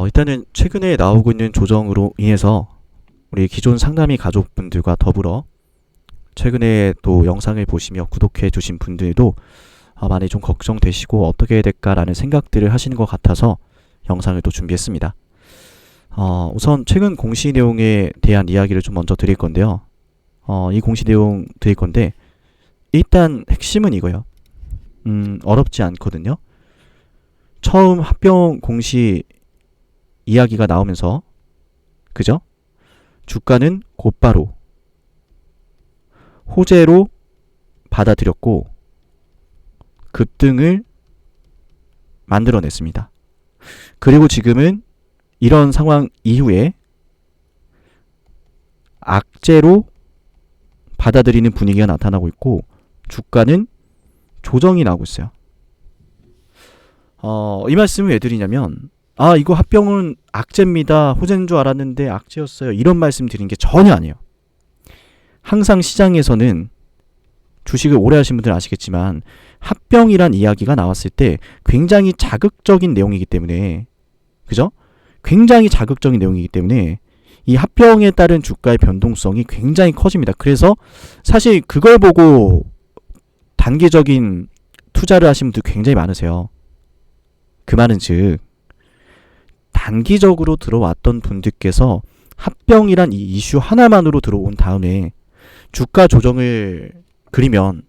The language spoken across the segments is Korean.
일단은 최근에 나오고 있는 조정으로 인해서 우리 기존 상담이 가족분들과 더불어 최근에 또 영상을 보시며 구독해 주신 분들도 많이 좀 걱정되시고 어떻게 해야 될까라는 생각들을 하시는 것 같아서 영상을 또 준비했습니다. 우선 최근 공시 내용에 대한 이야기를 좀 먼저 드릴 건데요. 이 공시 내용 드릴 건데 일단 핵심은 이거예요. 어렵지 않거든요. 처음 합병 공시 이야기가 나오면서 그죠? 주가는 곧바로 호재로 받아들였고 급등을 만들어냈습니다. 그리고 지금은 이런 상황 이후에 악재로 받아들이는 분위기가 나타나고 있고 주가는 조정이 나오고 있어요. 이 말씀을 왜 드리냐면 이거 합병은 악재입니다. 호재인 줄 알았는데 악재였어요. 이런 말씀 드린 게 전혀 아니에요. 항상 시장에서는 주식을 오래 하신 분들은 아시겠지만 합병이란 이야기가 나왔을 때 굉장히 자극적인 내용이기 때문에 그죠? 굉장히 자극적인 내용이기 때문에 이 합병에 따른 주가의 변동성이 굉장히 커집니다. 그래서 사실 그걸 보고 단기적인 투자를 하신 분들 굉장히 많으세요. 그 말은 즉 단기적으로 들어왔던 분들께서 합병이란 이 이슈 하나만으로 들어온 다음에 주가 조정을 그리면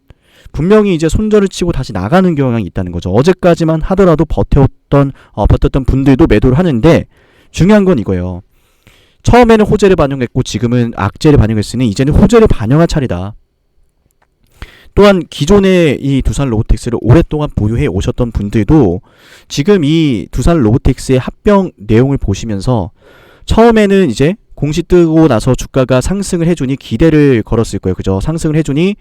분명히 이제 손절을 치고 다시 나가는 경향이 있다는 거죠. 어제까지만 하더라도 버텼던 분들도 매도를 하는데 중요한 건 이거예요. 처음에는 호재를 반영했고 지금은 악재를 반영했으니 이제는 호재를 반영할 차례다. 또한 기존의 이 두산 로보틱스를 오랫동안 보유해 오셨던 분들도 지금 이 두산 로보틱스의 합병 내용을 보시면서 처음에는 이제 공시 뜨고 나서 주가가 상승을 해주니 기대를 걸었을 거예요. 그죠? 상승을 해주니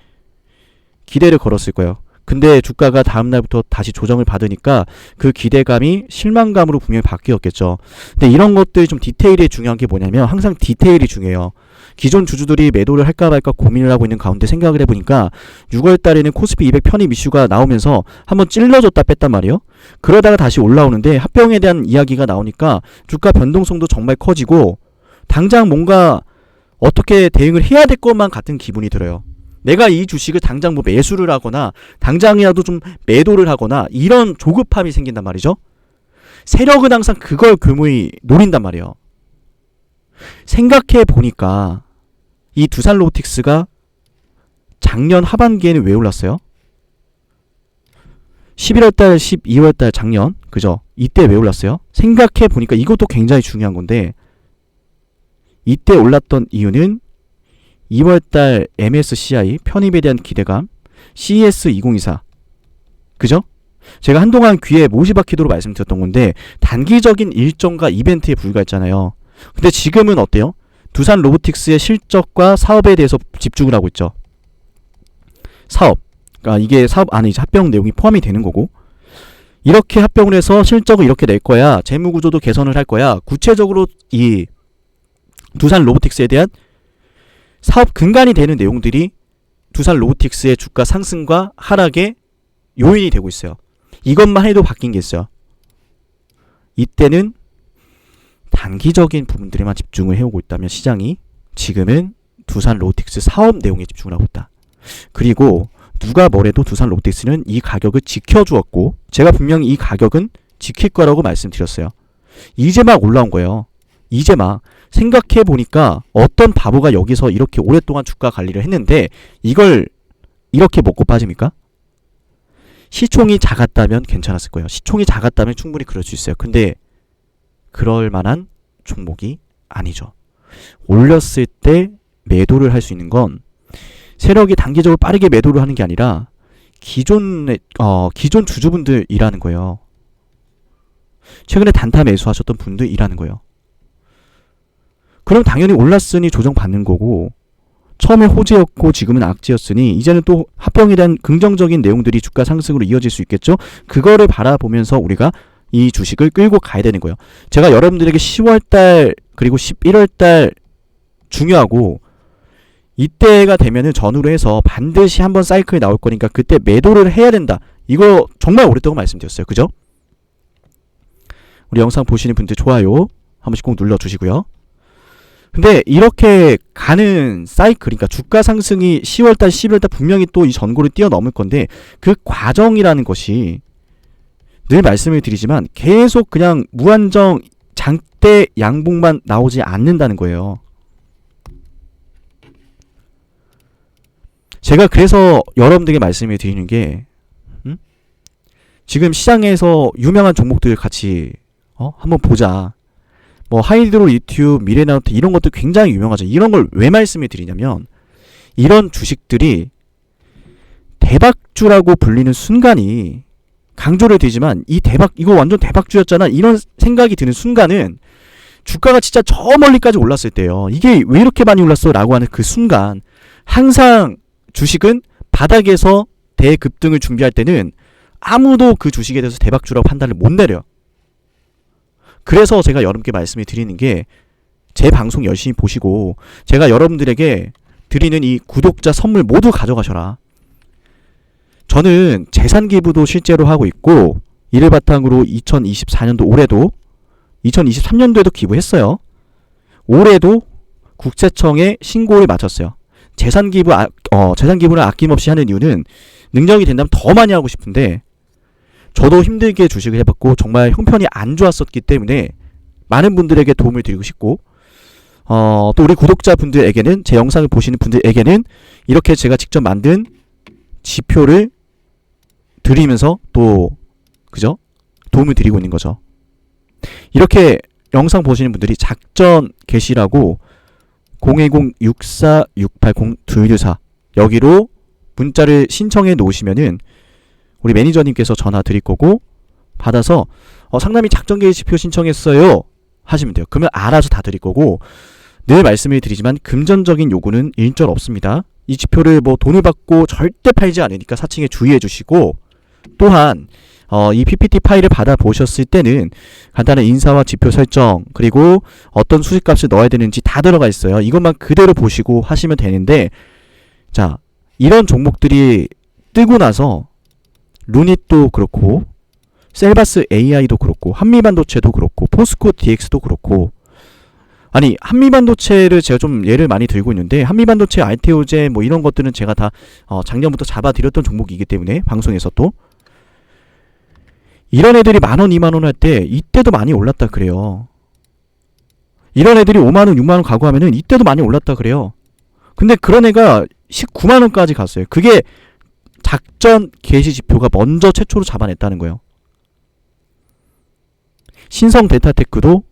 기대를 걸었을 거예요. 근데 주가가 다음날부터 다시 조정을 받으니까 그 기대감이 실망감으로 분명히 바뀌었겠죠. 근데 이런 것들 좀 디테일이 중요한 게 뭐냐면 항상 디테일이 중요해요. 기존 주주들이 매도를 할까 말까 고민을 하고 있는 가운데 생각을 해보니까 6월 달에는 코스피 200 편입 이슈가 나오면서 한번 찔러줬다 뺐단 말이에요. 그러다가 다시 올라오는데 합병에 대한 이야기가 나오니까 주가 변동성도 정말 커지고 당장 뭔가 어떻게 대응을 해야 될 것만 같은 기분이 들어요. 내가 이 주식을 당장 뭐 매수를 하거나 당장이라도 좀 매도를 하거나 이런 조급함이 생긴단 말이죠. 세력은 항상 그걸 교묘히 노린단 말이에요. 생각해 보니까 이 두산 로보틱스가 작년 하반기에는 왜 올랐어요? 11월달, 12월달 작년 그죠? 이때 왜 올랐어요? 생각해 보니까 이것도 굉장히 중요한 건데 이때 올랐던 이유는 2월달 MSCI 편입에 대한 기대감 CES 2024 그죠? 제가 한동안 귀에 못이 박히도록 말씀드렸던 건데 단기적인 일정과 이벤트에 불과했잖아요. 근데 지금은 어때요? 두산 로보틱스의 실적과 사업에 대해서 집중을 하고 있죠. 사업 그러니까 이게 사업 안에 이제 합병 내용이 포함이 되는 거고 이렇게 합병을 해서 실적을 이렇게 낼 거야. 재무구조도 개선을 할 거야. 구체적으로 이 두산 로보틱스에 대한 사업 근간이 되는 내용들이 두산 로보틱스의 주가 상승과 하락의 요인이 되고 있어요. 이것만 해도 바뀐 게 있어요. 이때는 단기적인 부분들에만 집중을 해오고 있다면 시장이 지금은 두산 로보틱스 사업 내용에 집중을 하고 있다. 그리고 누가 뭐래도 두산 로보틱스는 이 가격을 지켜주었고 제가 분명히 이 가격은 지킬 거라고 말씀드렸어요. 이제 막 올라온 거예요. 이제 막 생각해 보니까 어떤 바보가 여기서 이렇게 오랫동안 주가 관리를 했는데 이걸 이렇게 먹고 빠집니까? 시총이 작았다면 괜찮았을 거예요. 시총이 작았다면 충분히 그럴 수 있어요. 근데 그럴 만한 종목이 아니죠. 올렸을 때 매도를 할 수 있는 건 세력이 단기적으로 빠르게 매도를 하는 게 아니라 기존 주주분들이라는 거예요. 최근에 단타 매수하셨던 분들이라는 거예요. 그럼 당연히 올랐으니 조정받는 거고 처음에 호재였고 지금은 악재였으니 이제는 또 합병에 대한 긍정적인 내용들이 주가 상승으로 이어질 수 있겠죠. 그거를 바라보면서 우리가 이 주식을 끌고 가야 되는 거예요. 제가 여러분들에게 10월달 그리고 11월달 중요하고 이때가 되면은 전후로 해서 반드시 한번 사이클이 나올 거니까 그때 매도를 해야 된다. 이거 정말 오랫동안 말씀드렸어요. 그죠? 우리 영상 보시는 분들 좋아요 한 번씩 꼭 눌러주시고요. 근데 이렇게 가는 사이클, 그러니까 주가 상승이 10월달, 11월달 분명히 또 이 전고를 뛰어넘을 건데 그 과정이라는 것이 늘 말씀을 드리지만 계속 그냥 무한정 장대 양봉만 나오지 않는다는 거예요. 제가 그래서 여러분들에게 말씀을 드리는 게 지금 시장에서 유명한 종목들 같이 한번 보자. 뭐 하이드로 리튬, 미래나노테 이런 것도 굉장히 유명하죠. 이런 걸 왜 말씀을 드리냐면 이런 주식들이 대박주라고 불리는 순간이 강조를 드리지만 이 대박 이거 완전 대박주였잖아 이런 생각이 드는 순간은 주가가 진짜 저 멀리까지 올랐을 때요. 이게 왜 이렇게 많이 올랐어? 라고 하는 그 순간 항상 주식은 바닥에서 대급등을 준비할 때는 아무도 그 주식에 대해서 대박주라고 판단을 못 내려요. 그래서 제가 여러분께 말씀을 드리는 게 제 방송 열심히 보시고 제가 여러분들에게 드리는 이 구독자 선물 모두 가져가셔라. 저는 재산 기부도 실제로 하고 있고 이를 바탕으로 2024년도 올해도 2023년도에도 기부했어요. 올해도 국세청에 신고를 마쳤어요. 재산 기부를 아낌없이 하는 이유는 능력이 된다면 더 많이 하고 싶은데 저도 힘들게 주식을 해봤고 정말 형편이 안 좋았었기 때문에 많은 분들에게 도움을 드리고 싶고 또 우리 구독자분들에게는 제 영상을 보시는 분들에게는 이렇게 제가 직접 만든 지표를 드리면서 또 그죠? 도움을 드리고 있는 거죠. 이렇게 영상 보시는 분들이 작전 게시라고 010-64-680-214 여기로 문자를 신청해 놓으시면은 우리 매니저님께서 전화 드릴 거고 받아서 상담이 작전 게시표 신청했어요 하시면 돼요. 그러면 알아서 다 드릴 거고 늘 말씀을 드리지만 금전적인 요구는 일절 없습니다. 이 지표를 뭐 돈을 받고 절대 팔지 않으니까 사칭에 주의해 주시고 또한 이 PPT 파일을 받아 보셨을 때는 간단한 인사와 지표 설정 그리고 어떤 수식값을 넣어야 되는지 다 들어가 있어요. 이것만 그대로 보시고 하시면 되는데 자 이런 종목들이 뜨고 나서 루닛도 그렇고 셀바스 AI도 그렇고 한미반도체도 그렇고 포스코 DX도 그렇고 아니 한미반도체를 제가 좀 예를 많이 들고 있는데 한미반도체 알테오제 뭐 이런 것들은 제가 다 작년부터 잡아드렸던 종목이기 때문에 방송에서 또 이런 애들이 만원 2만원 할 때 이때도 많이 올랐다 그래요. 이런 애들이 5만원 6만원 가고 하면은 이때도 많이 올랐다 그래요. 근데 그런 애가 19만원까지 갔어요. 그게 작전 개시 지표가 먼저 최초로 잡아냈다는 거예요. 신성 데이터테크도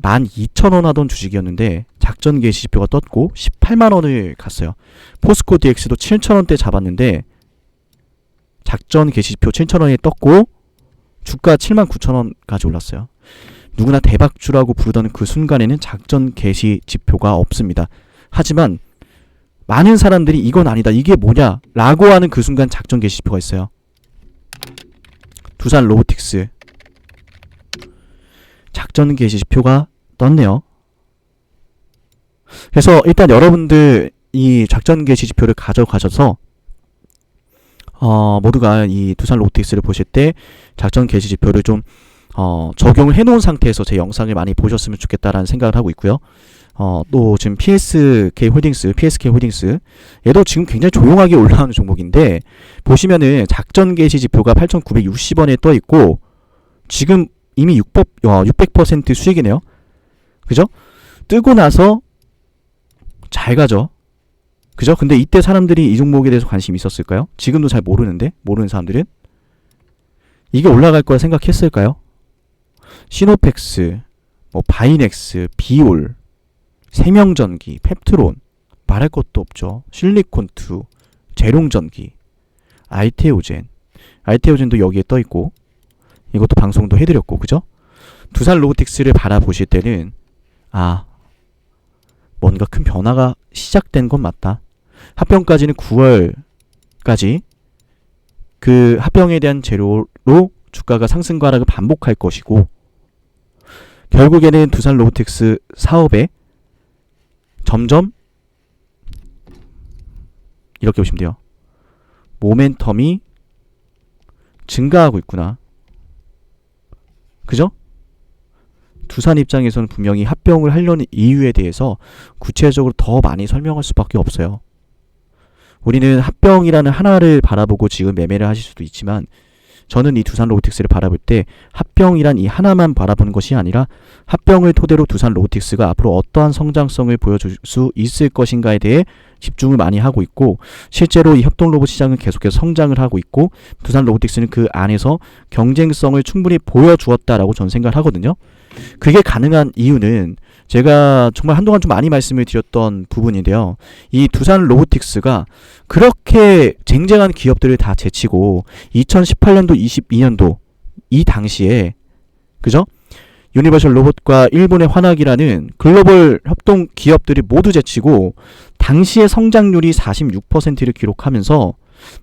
12,000원 하던 주식이었는데 작전 개시 지표가 떴고 18만원을 갔어요. 포스코 DX도 7,000원대 잡았는데 작전 개시 지표 7,000원에 떴고 주가 79,000원까지 올랐어요. 누구나 대박주라고 부르던 그 순간에는 작전 개시 지표가 없습니다. 하지만 많은 사람들이 이건 아니다. 이게 뭐냐? 라고 하는 그 순간 작전 개시 지표가 있어요. 두산 로보틱스 작전 개시 지표가 떴네요. 그래서 일단 여러분들 이 작전 개시 지표를 가져가셔서 모두가 이 두산 로보틱스를 보실 때 작전 개시 지표를 좀 적용을 해놓은 상태에서 제 영상을 많이 보셨으면 좋겠다라는 생각을 하고 있고요. 또 지금 PSK 홀딩스 얘도 지금 굉장히 조용하게 올라오는 종목인데 보시면은 작전 개시 지표가 8,960원에 떠 있고 지금 이미 600% 수익이네요. 그죠? 뜨고 나서 잘 가죠. 그죠? 근데 이때 사람들이 이 종목에 대해서 관심이 있었을까요? 지금도 잘 모르는데 모르는 사람들은 이게 올라갈 거라 생각했을까요? 시노펙스, 뭐 바이넥스, 비올, 생명전기, 펩트론 말할 것도 없죠. 실리콘2, 재룡전기, 알테오젠도 여기에 떠 있고 이것도 방송도 해드렸고 그죠? 두산 로보틱스를 바라보실 때는 뭔가 큰 변화가 시작된 건 맞다. 합병까지는 9월까지 그 합병에 대한 재료로 주가가 상승과 하락을 반복할 것이고 결국에는 두산 로보틱스 사업에 점점 이렇게 보시면 돼요. 모멘텀이 증가하고 있구나. 그죠? 두산 입장에서는 분명히 합병을 하려는 이유에 대해서 구체적으로 더 많이 설명할 수밖에 없어요. 우리는 합병이라는 하나를 바라보고 지금 매매를 하실 수도 있지만, 저는 이 두산 로보틱스를 바라볼 때 합병이란 이 하나만 바라보는 것이 아니라 합병을 토대로 두산 로보틱스가 앞으로 어떠한 성장성을 보여줄 수 있을 것인가에 대해 집중을 많이 하고 있고, 실제로 이 협동 로봇 시장은 계속해서 성장을 하고 있고, 두산 로보틱스는 그 안에서 경쟁성을 충분히 보여주었다라고 저는 생각을 하거든요. 그게 가능한 이유는 제가 정말 한동안 좀 많이 말씀을 드렸던 부분인데요. 이 두산 로보틱스가 그렇게 쟁쟁한 기업들을 다 제치고 2018년도, 22년도 이 당시에, 그죠? 유니버셜 로봇과 일본의 환학이라는 글로벌 협동 기업들이 모두 제치고 당시의 성장률이 46%를 기록하면서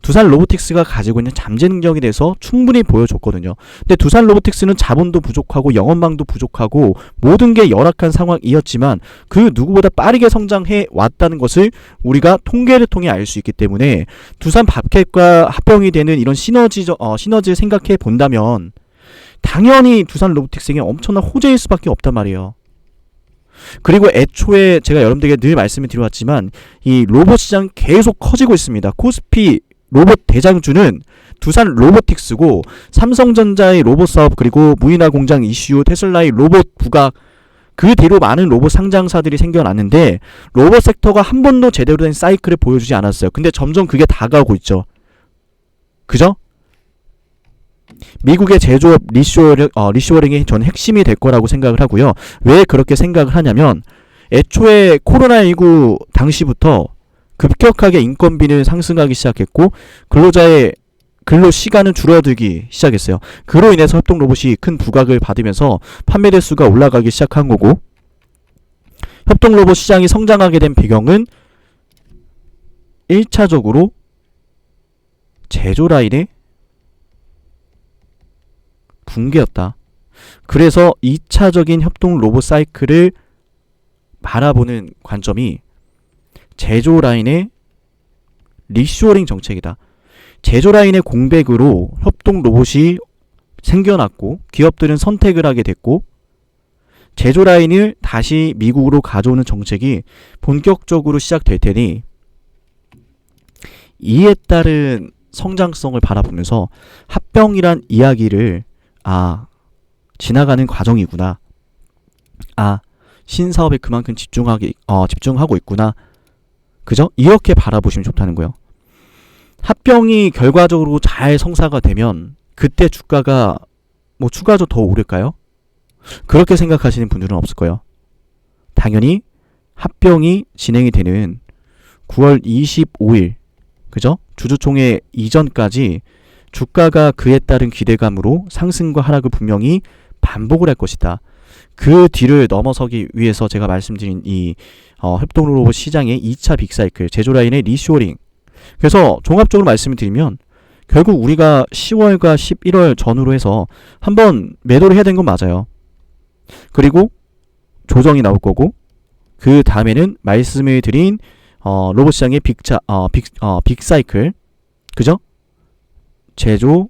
두산 로보틱스가 가지고 있는 잠재 능력에 대해서 충분히 보여줬거든요. 근데 두산 로보틱스는 자본도 부족하고 영업망도 부족하고 모든 게 열악한 상황이었지만 그 누구보다 빠르게 성장해 왔다는 것을 우리가 통계를 통해 알 수 있기 때문에 두산 밥캣과 합병이 되는 이런 시너지를 생각해 본다면 당연히 두산 로보틱스에게 엄청난 호재일 수밖에 없단 말이에요. 그리고 애초에 제가 여러분들에게 늘 말씀을 드려왔지만 이 로봇 시장 계속 커지고 있습니다. 코스피 로봇 대장주는 두산 로보틱스고, 삼성전자의 로봇 사업, 그리고 무인화 공장 이슈, 테슬라의 로봇 부각, 그 뒤로 많은 로봇 상장사들이 생겨났는데 로봇 섹터가 한 번도 제대로 된 사이클을 보여주지 않았어요. 근데 점점 그게 다가오고 있죠. 그죠? 미국의 제조업 리쇼어링이 저는 핵심이 될 거라고 생각을 하고요. 왜 그렇게 생각을 하냐면 애초에 코로나19 당시부터 급격하게 인건비는 상승하기 시작했고 근로자의 근로 시간은 줄어들기 시작했어요. 그로 인해서 협동 로봇이 큰 부각을 받으면서 판매 대수가 올라가기 시작한 거고, 협동 로봇 시장이 성장하게 된 배경은 1차적으로 제조 라인의 붕괴였다. 그래서 2차적인 협동 로봇 사이클을 바라보는 관점이 제조 라인의 리쇼어링 정책이다. 제조 라인의 공백으로 협동 로봇이 생겨났고 기업들은 선택을 하게 됐고, 제조 라인을 다시 미국으로 가져오는 정책이 본격적으로 시작될 테니 이에 따른 성장성을 바라보면서 합병이란 이야기를 지나가는 과정이구나. 신사업에 그만큼 집중하고 있구나. 그죠? 이렇게 바라보시면 좋다는 거예요. 합병이 결과적으로 잘 성사가 되면 그때 주가가 뭐 추가적으로 더 오를까요? 그렇게 생각하시는 분들은 없을 거예요. 당연히 합병이 진행이 되는 9월 25일, 그죠? 주주총회 이전까지 주가가 그에 따른 기대감으로 상승과 하락을 분명히 반복을 할 것이다. 그 뒤를 넘어서기 위해서 제가 말씀드린 이 협동 로봇 시장의 2차 빅사이클, 제조 라인의 리쇼어링. 그래서 종합적으로 말씀을 드리면 결국 우리가 10월과 11월 전후로 해서 한번 매도를 해야 되는 건 맞아요. 그리고 조정이 나올 거고, 그 다음에는 말씀을 드린 로봇 시장의 빅사이클, 그죠? 제조업의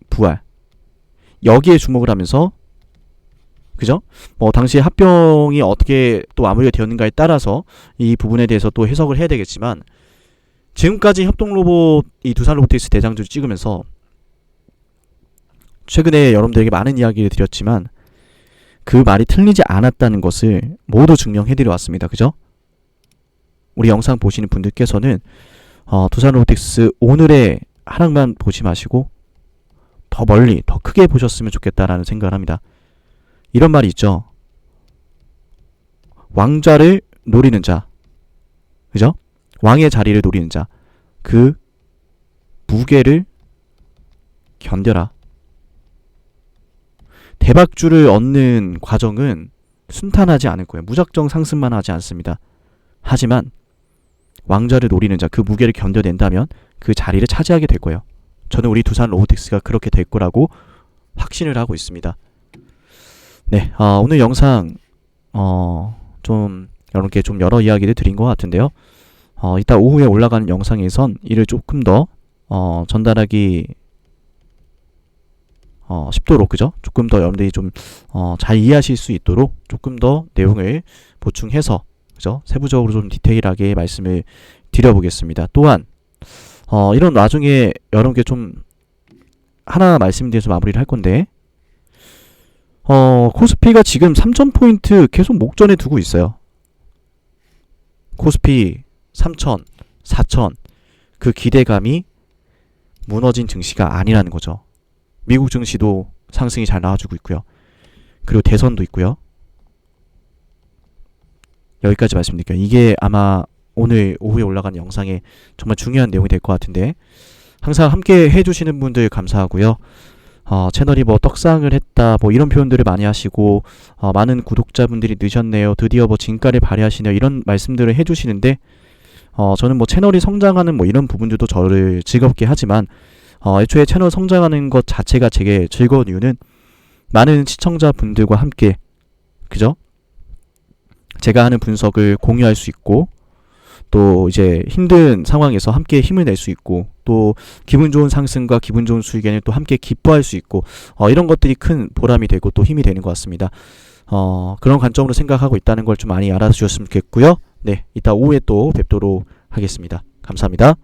부활, 여기에 주목을 하면서, 그죠? 뭐 당시 합병이 어떻게 또 마무리가 되었는가에 따라서 이 부분에 대해서 또 해석을 해야 되겠지만, 지금까지 협동 로봇 이 두산 로보틱스 대장주를 찍으면서 최근에 여러분들에게 많은 이야기를 드렸지만 그 말이 틀리지 않았다는 것을 모두 증명해드려 왔습니다. 그죠? 우리 영상 보시는 분들께서는 두산 로보틱스 오늘의 하락만 보지 마시고 더 멀리, 더 크게 보셨으면 좋겠다라는 생각을 합니다. 이런 말이 있죠. 왕좌를 노리는 자, 그죠? 왕의 자리를 노리는 자, 그 무게를 견뎌라. 대박주를 얻는 과정은 순탄하지 않을 거예요. 무작정 상승만 하지 않습니다. 하지만 왕좌를 노리는 자, 그 무게를 견뎌낸다면 그 자리를 차지하게 될 거예요. 저는 우리 두산 로보틱스가 그렇게 될 거라고 확신을 하고 있습니다. 네, 오늘 영상 좀 여러분께 좀 여러 이야기를 드린 것 같은데요. 이따 오후에 올라가는 영상에선 이를 조금 더 전달하기 쉽도록 그죠? 조금 더 여러분들이 좀 잘 이해하실 수 있도록 조금 더 내용을 보충해서 그죠? 세부적으로 좀 디테일하게 말씀을 드려보겠습니다. 또한 이런 와중에 여러분께 좀 하나 말씀드려서 마무리를 할 건데 코스피가 지금 3,000포인트 계속 목전에 두고 있어요. 코스피 3,000, 4,000 그 기대감이 무너진 증시가 아니라는 거죠. 미국 증시도 상승이 잘 나와주고 있고요. 그리고 대선도 있고요. 여기까지 말씀드릴게요. 이게 아마 오늘 오후에 올라가는 영상에 정말 중요한 내용이 될 것 같은데 항상 함께 해주시는 분들 감사하고요. 채널이 뭐 떡상을 했다 뭐 이런 표현들을 많이 하시고 많은 구독자분들이 느셨네요. 드디어 뭐 진가를 발휘하시네요. 이런 말씀들을 해주시는데 저는 뭐 채널이 성장하는 뭐 이런 부분들도 저를 즐겁게 하지만 애초에 채널 성장하는 것 자체가 제게 즐거운 이유는 많은 시청자분들과 함께 그죠? 제가 하는 분석을 공유할 수 있고 또 이제 힘든 상황에서 함께 힘을 낼 수 있고 또 기분 좋은 상승과 기분 좋은 수익에는 또 함께 기뻐할 수 있고 이런 것들이 큰 보람이 되고 또 힘이 되는 것 같습니다. 그런 관점으로 생각하고 있다는 걸 좀 많이 알아주셨으면 좋겠고요. 네, 이따 오후에 또 뵙도록 하겠습니다. 감사합니다.